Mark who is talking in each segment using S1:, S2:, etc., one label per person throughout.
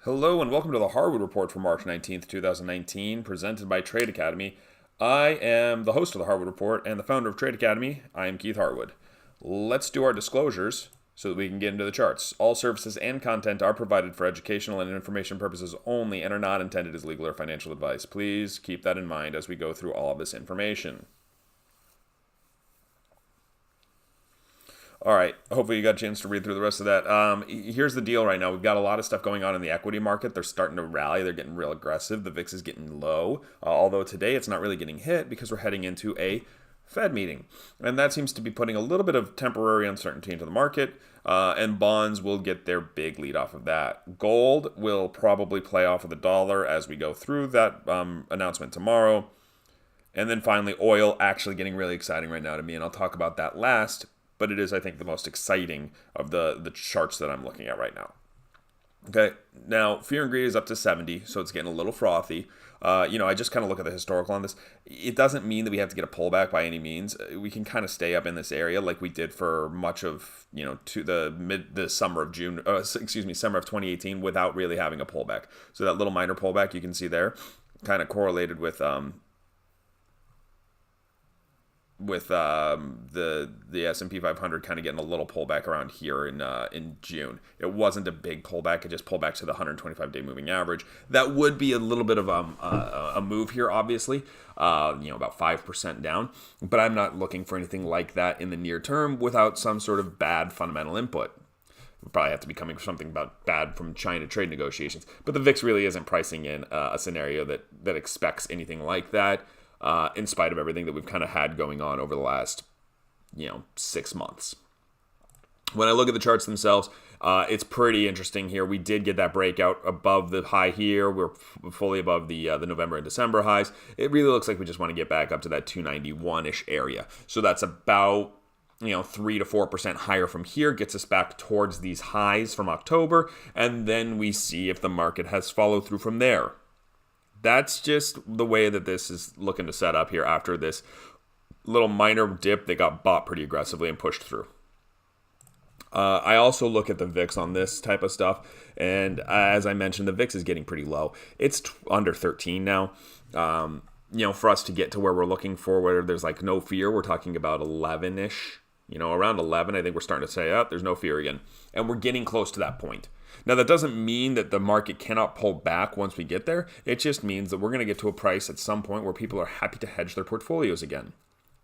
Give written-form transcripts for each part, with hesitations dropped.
S1: Hello and welcome to the Harwood Report for March 19th, 2019, presented by Trade Academy. I am the host of the Harwood Report and the founder of Trade Academy. I am Keith Harwood. Let's do our disclosures so that we can get into the charts. All services and content are provided for educational and information purposes only and are not intended as legal or financial advice. Please keep that in mind as we go through all of this information. All right. Hopefully you got a chance to read through the rest of that. Here's the deal right now. We've got a lot of stuff going on in the equity market. They're starting to rally. They're getting real aggressive. The VIX is getting low. Although today it's not really getting hit because we're heading into a Fed meeting. And that seems to be putting a little bit of temporary uncertainty into the market. And bonds will get their big lead off of that. Gold will probably play off of the dollar as we go through that announcement tomorrow. And then finally, oil actually getting really exciting right now to me. And I'll talk about that last. But it is, I think, the most exciting of the charts that I'm looking at right now. Okay, now fear and greed is up to 70, so it's getting a little frothy. I just kind of look at the historical on this. It doesn't mean that we have to get a pullback by any means. We can kind of stay up in this area like we did for much of, to the summer of summer of 2018 without really having a pullback. So that little minor pullback you can see there kind of correlated with the S&P 500 kind of getting a little pullback around here in June. It wasn't a big pullback. It just pulled back to the 125-day moving average. That would be a little bit of a move here, obviously, about 5% down. But I'm not looking for anything like that in the near term without some sort of bad fundamental input. We probably have to be coming from something about bad from China trade negotiations. But the VIX really isn't pricing in a scenario that expects anything like that. In spite of everything that we've kind of had going on over the last, 6 months. When I look at the charts themselves, it's pretty interesting here. We did get that breakout above the high here. We're fully above the November and December highs. It really looks like we just want to get back up to that 291-ish area. So that's about 3 to 4% higher from here, gets us back towards these highs from October, and then we see if the market has followed through from there. That's just the way that this is looking to set up here after this little minor dip that got bought pretty aggressively and pushed through. I also look at the VIX on this type of stuff, and as I mentioned, the VIX is getting pretty low. It's under 13 now. For us to get to where we're looking for, where there's like no fear, we're talking about 11-ish. Around 11, I think we're starting to say, there's no fear again. And we're getting close to that point. Now, that doesn't mean that the market cannot pull back once we get there. It just means that we're going to get to a price at some point where people are happy to hedge their portfolios again.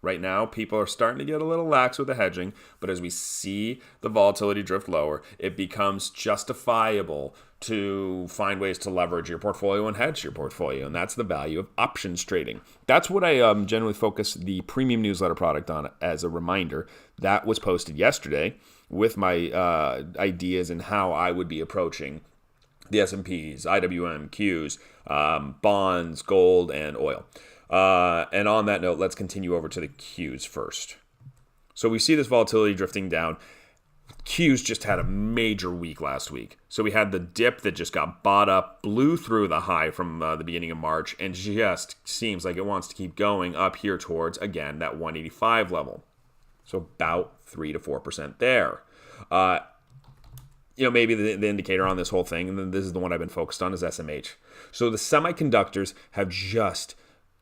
S1: Right now, people are starting to get a little lax with the hedging, but as we see the volatility drift lower, it becomes justifiable to find ways to leverage your portfolio and hedge your portfolio, and that's the value of options trading. That's what I generally focus the premium newsletter product on as a reminder. That was posted yesterday with my ideas and how I would be approaching the S&Ps, IWM, Qs, bonds, gold, and oil. And on that note, let's continue over to the Qs first. So we see this volatility drifting down. Qs just had a major week last week. So we had the dip that just got bought up, blew through the high from the beginning of March, and just seems like it wants to keep going up here towards, again, that 185 level. So about 3 to 4% there. Maybe the indicator on this whole thing, and then this is the one I've been focused on, is SMH. So the semiconductors have just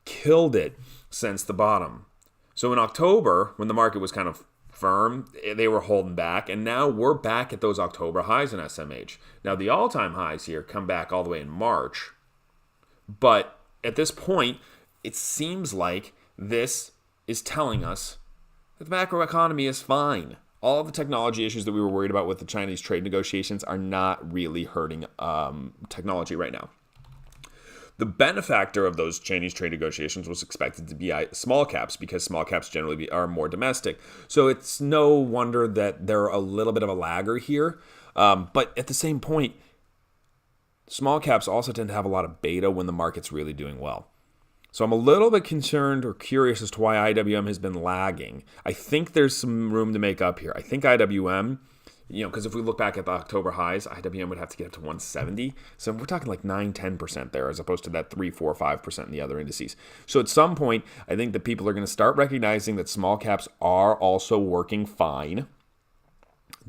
S1: killed it since the bottom. So in October, when the market was kind of firm, they were holding back, and now we're back at those October highs in SMH. Now the all-time highs here come back all the way in March, but at this point, it seems like this is telling us that the macroeconomy is fine. All of the technology issues that we were worried about with the Chinese trade negotiations are not really hurting technology right now. The benefactor of those Chinese trade negotiations was expected to be small caps, because small caps generally are more domestic. So it's no wonder that they're a little bit of a lagger here. But at the same point, small caps also tend to have a lot of beta when the market's really doing well. So I'm a little bit concerned or curious as to why IWM has been lagging. I think there's some room to make up here. I think IWM, because if we look back at the October highs, IWM would have to get up to 170. So we're talking like 9-10% there, as opposed to that 3-4-5% in the other indices. So at some point, I think that people are going to start recognizing that small caps are also working fine.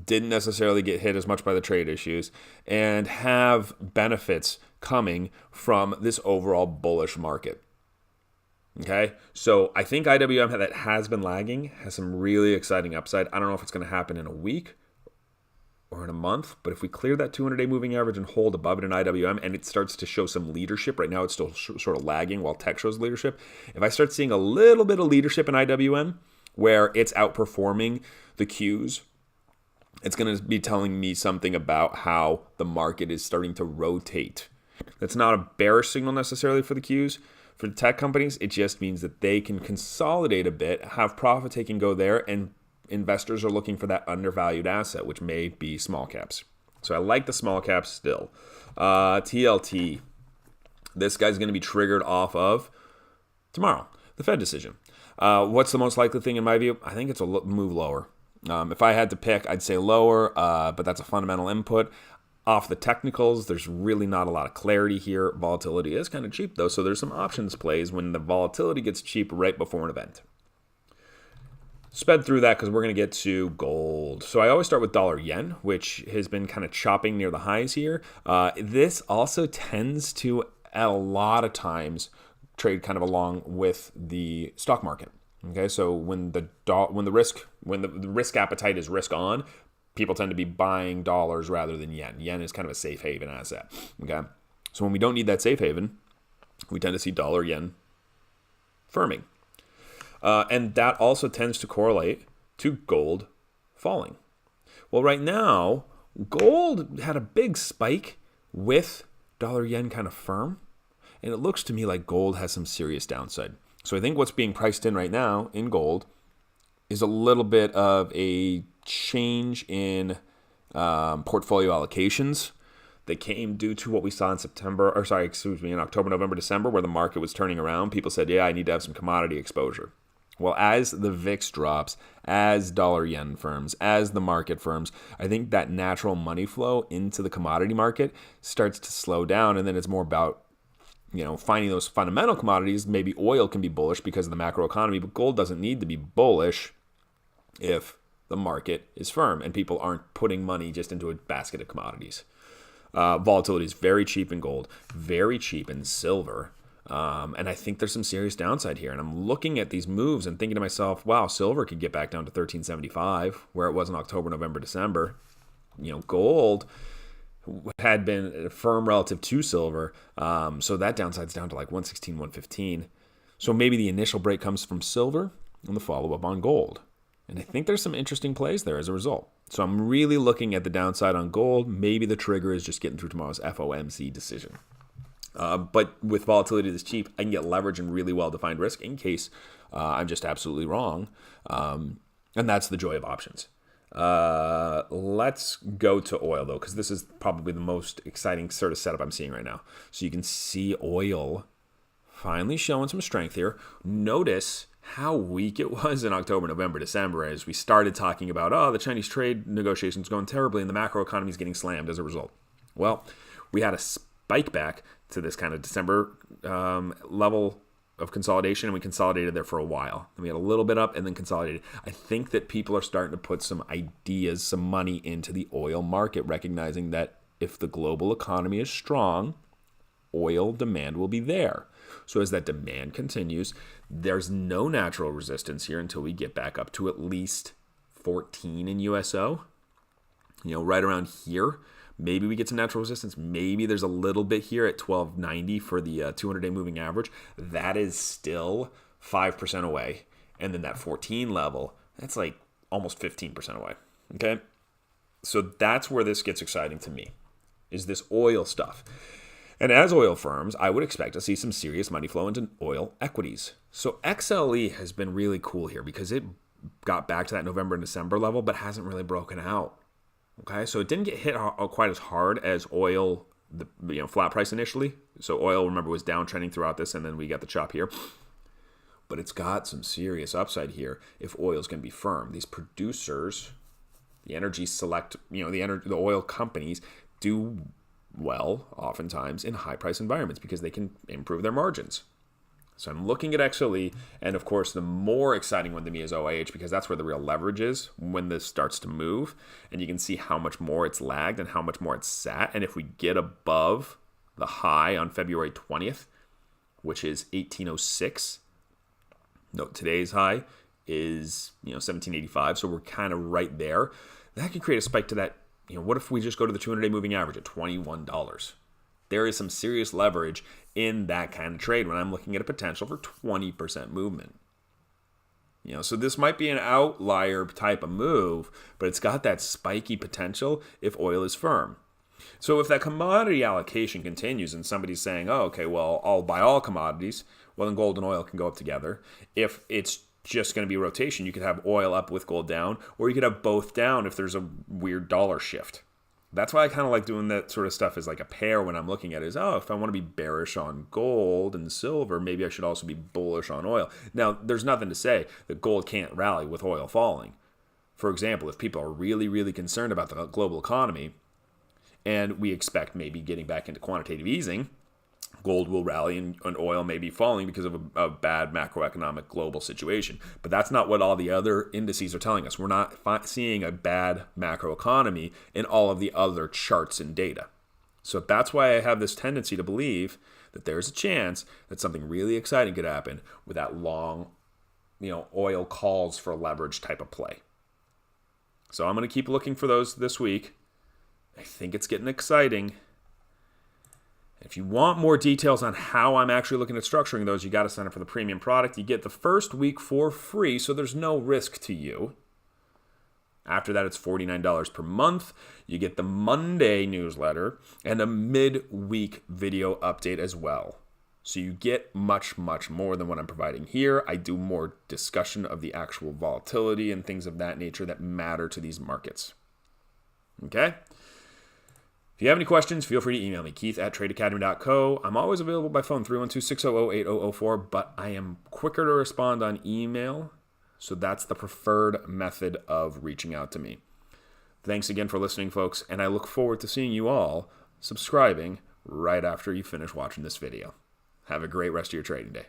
S1: didn't necessarily get hit as much by the trade issues, and have benefits coming from this overall bullish market. Okay, so I think IWM that has been lagging has some really exciting upside. I don't know if it's going to happen in a week or in a month, but if we clear that 200-day moving average and hold above it in IWM and it starts to show some leadership, right now it's still sort of lagging while tech shows leadership. If I start seeing a little bit of leadership in IWM where it's outperforming the Qs, it's going to be telling me something about how the market is starting to rotate. That's not a bearish signal necessarily for the Qs. For the tech companies, it just means that they can consolidate a bit, have profit taking go there, and investors are looking for that undervalued asset, which may be small caps. So I like the small caps still. TLT, this guy's going to be triggered off of tomorrow, the Fed decision. What's the most likely thing in my view? I think it's a move lower. If I had to pick, I'd say lower, but that's a fundamental input. Off the technicals, there's really not a lot of clarity here. Volatility is kind of cheap, though, so there's some options plays when the volatility gets cheap right before an event. Sped through that because we're going to get to gold. So I always start with dollar yen, which has been kind of chopping near the highs here. This also tends to, at a lot of times, trade kind of along with the stock market. Okay, so when the risk appetite is risk on, people tend to be buying dollars rather than yen. Yen is kind of a safe haven asset. Okay, so when we don't need that safe haven, we tend to see dollar yen firming, and that also tends to correlate to gold falling. Well, right now, gold had a big spike with dollar yen kind of firm, and it looks to me like gold has some serious downside. So I think what's being priced in right now in gold is a little bit of a change in portfolio allocations that came due to what we saw in in October, November, December, where the market was turning around. People said, yeah, I need to have some commodity exposure. Well, as the VIX drops, as dollar yen firms, as the market firms, I think that natural money flow into the commodity market starts to slow down, and then it's more about finding those fundamental commodities. Maybe oil can be bullish because of the macro economy, but gold doesn't need to be bullish if the market is firm and people aren't putting money just into a basket of commodities. Volatility is very cheap in gold, very cheap in silver. And I think there's some serious downside here. And I'm looking at these moves and thinking to myself, wow, silver could get back down to $13.75 where it was in October, November, December. Gold had been firm relative to silver. So that downside's down to like 116, 115. So maybe the initial break comes from silver and the follow-up on gold. And I think there's some interesting plays there as a result. So I'm really looking at the downside on gold. Maybe the trigger is just getting through tomorrow's FOMC decision. But with volatility this cheap, I can get leverage and really well-defined risk in case I'm just absolutely wrong. And that's the joy of options. Let's go to oil, though, because this is probably the most exciting sort of setup I'm seeing right now. So you can see oil finally showing some strength here. Notice how weak it was in October, November, December as we started talking about, the Chinese trade negotiations going terribly and the macro economy is getting slammed as a result. Well, we had a spike back to this kind of December level of consolidation, and we consolidated there for a while. And we had a little bit up and then consolidated. I think that people are starting to put some ideas, some money into the oil market, recognizing that if the global economy is strong, oil demand will be there. So as that demand continues, there's no natural resistance here until we get back up to at least 14 in USO. Right around here. Maybe we get some natural resistance. Maybe there's a little bit here at 1290 for the 200-day moving average. That is still 5% away. And then that 14 level, that's like almost 15% away. Okay? So that's where this gets exciting to me, is this oil stuff. And as oil firms, I would expect to see some serious money flow into oil equities. So XLE has been really cool here because it got back to that November and December level, but hasn't really broken out. Okay, so it didn't get hit quite as hard as oil, flat price initially. So oil, remember, was downtrending throughout this, and then we got the chop here. But it's got some serious upside here if oil's going to be firm. These producers, the energy select, the oil companies do well oftentimes in high price environments because they can improve their margins. So I'm looking at XLE, and of course, the more exciting one to me is OIH, because that's where the real leverage is when this starts to move. And you can see how much more it's lagged and how much more it's sat. And if we get above the high on February 20th, which is 1806, note today's high is 1785, so we're kind of right there. That can create a spike to that. What if we just go to the 200-day moving average at $21? There is some serious leverage in that kind of trade when I'm looking at a potential for 20% movement. So this might be an outlier type of move, but it's got that spiky potential if oil is firm. So if that commodity allocation continues and somebody's saying, oh, okay, well, I'll buy all commodities, well, then gold and oil can go up together. If it's just going to be rotation, you could have oil up with gold down, or you could have both down if there's a weird dollar shift. That's why I kind of like doing that sort of stuff as like a pair when I'm looking at it is, if I want to be bearish on gold and silver, maybe I should also be bullish on oil. Now, there's nothing to say that gold can't rally with oil falling. For example, if people are really, really concerned about the global economy and we expect maybe getting back into quantitative easing, gold will rally and oil may be falling because of a bad macroeconomic global situation. But that's not what all the other indices are telling us. We're not seeing a bad macroeconomy in all of the other charts and data. So that's why I have this tendency to believe that there's a chance that something really exciting could happen with that long, oil calls for leverage type of play. So I'm going to keep looking for those this week. I think it's getting exciting. If you want more details on how I'm actually looking at structuring those, you got to sign up for the premium product. You get the first week for free, so there's no risk to you. After that, it's $49 per month. You get the Monday newsletter and a midweek video update as well. So you get much, much more than what I'm providing here. I do more discussion of the actual volatility and things of that nature that matter to these markets. Okay? If you have any questions, feel free to email me, keith@tradeacademy.co. I'm always available by phone, 312-600-8004, but I am quicker to respond on email, so that's the preferred method of reaching out to me. Thanks again for listening, folks, and I look forward to seeing you all subscribing right after you finish watching this video. Have a great rest of your trading day.